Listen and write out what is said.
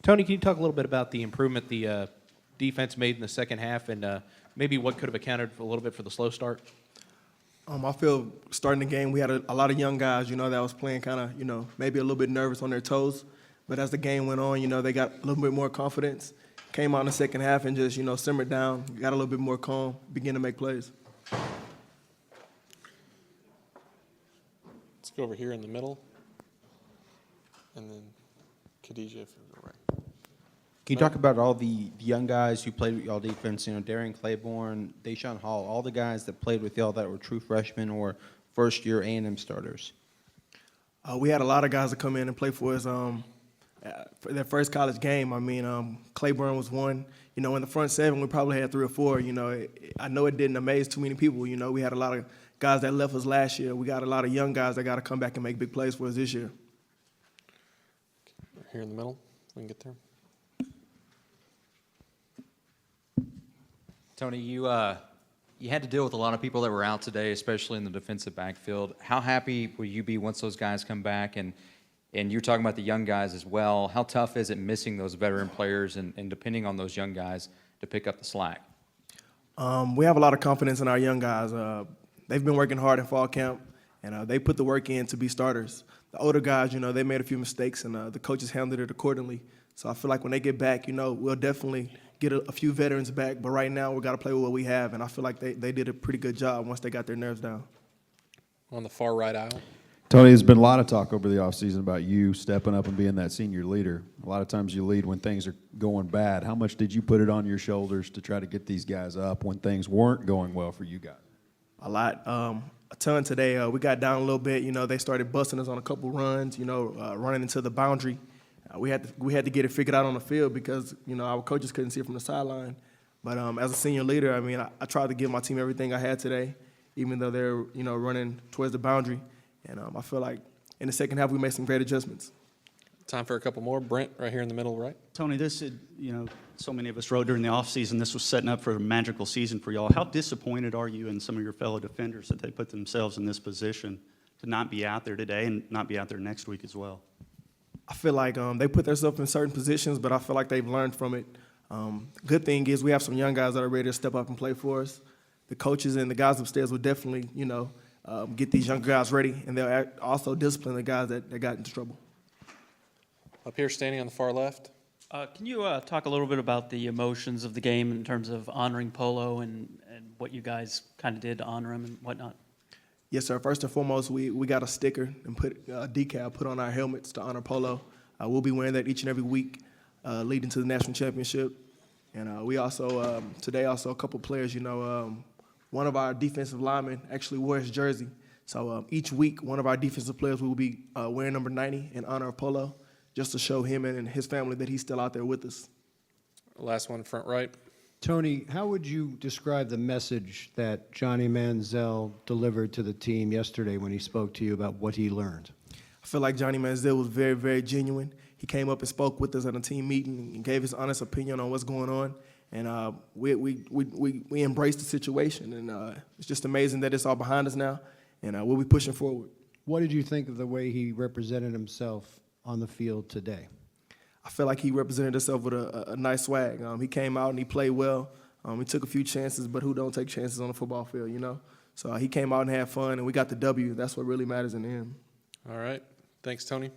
Tony, can you talk a little bit about the improvement the defense made in the second half and maybe what could have accounted for a little bit for the slow start? I feel starting the game, we had a lot of young guys, that was playing kind of, maybe a little bit nervous on their toes. But as the game went on, they got a little bit more confidence. Came out in the second half and just, simmered down, got a little bit more calm, began to make plays. Let's go over here in the middle. And then Khadijah, if you're right. Can you talk about all the young guys who played with y'all defense, Darian Claiborne, Deshaun Hall, all the guys that played with y'all that were true freshmen or first-year A&M starters? We had a lot of guys that come in and play for us for their first college game. I mean, Claiborne was one. In the front seven, we probably had 3 or 4. I know it didn't amaze too many people. We had a lot of guys that left us last year. We got a lot of young guys that got to come back and make big plays for us this year. Here in the middle, we can get there. Tony, you had to deal with a lot of people that were out today, especially in the defensive backfield. How happy will you be once those guys come back? And you're talking about the young guys as well. How tough is it missing those veteran players and depending on those young guys to pick up the slack? We have a lot of confidence in our young guys. They've been working hard in fall camp, and they put the work in to be starters. The older guys, they made a few mistakes, and the coaches handled it accordingly. So I feel like when they get back, we'll definitely get a few veterans back. But right now, we got to play with what we have, and I feel like they did a pretty good job once they got their nerves down. On the far right aisle. Tony, there's been a lot of talk over the offseason about you stepping up and being that senior leader. A lot of times you lead when things are going bad. How much did you put it on your shoulders to try to get these guys up when things weren't going well for you guys? A lot. A ton today. We got down a little bit. They started busting us on a couple runs, running into the boundary. We had to get it figured out on the field because, our coaches couldn't see it from the sideline. But as a senior leader, I tried to give my team everything I had today, even though they're, running towards the boundary. And I feel like in the second half we made some great adjustments. Time for a couple more. Brent, right here in the middle, right? Tony, this is, so many of us wrote during the offseason, this was setting up for a magical season for y'all. How disappointed are you in some of your fellow defenders that they put themselves in this position to not be out there today and not be out there next week as well? I feel like they put themselves in certain positions, but I feel like they've learned from it. Good thing is we have some young guys that are ready to step up and play for us. The coaches and the guys upstairs will definitely, get these young guys ready, and they'll also discipline the guys that got into trouble. Up here, standing on the far left. Can you talk a little bit about the emotions of the game in terms of honoring Polo and what you guys kind of did to honor him and whatnot? Yes, sir. First and foremost, we got a sticker and put a decal put on our helmets to honor Polo. We'll be wearing that each and every week leading to the national championship. And we also, today also a couple players, one of our defensive linemen actually wore his jersey. So each week, one of our defensive players will be wearing number 90 in honor of Polo, just to show him and his family that he's still out there with us. Last one, front right. Tony, how would you describe the message that Johnny Manziel delivered to the team yesterday when he spoke to you about what he learned? I feel like Johnny Manziel was very, very genuine. He came up and spoke with us at a team meeting and gave his honest opinion on what's going on. And we embraced the situation. And it's just amazing that it's all behind us now. And we'll be pushing forward. What did you think of the way he represented himself on the field today? I feel like he represented himself with a nice swag. He came out and he played well. He took a few chances, but who don't take chances on the football field, So he came out and had fun, and we got the W. That's what really matters in the end. All right. Thanks, Tony.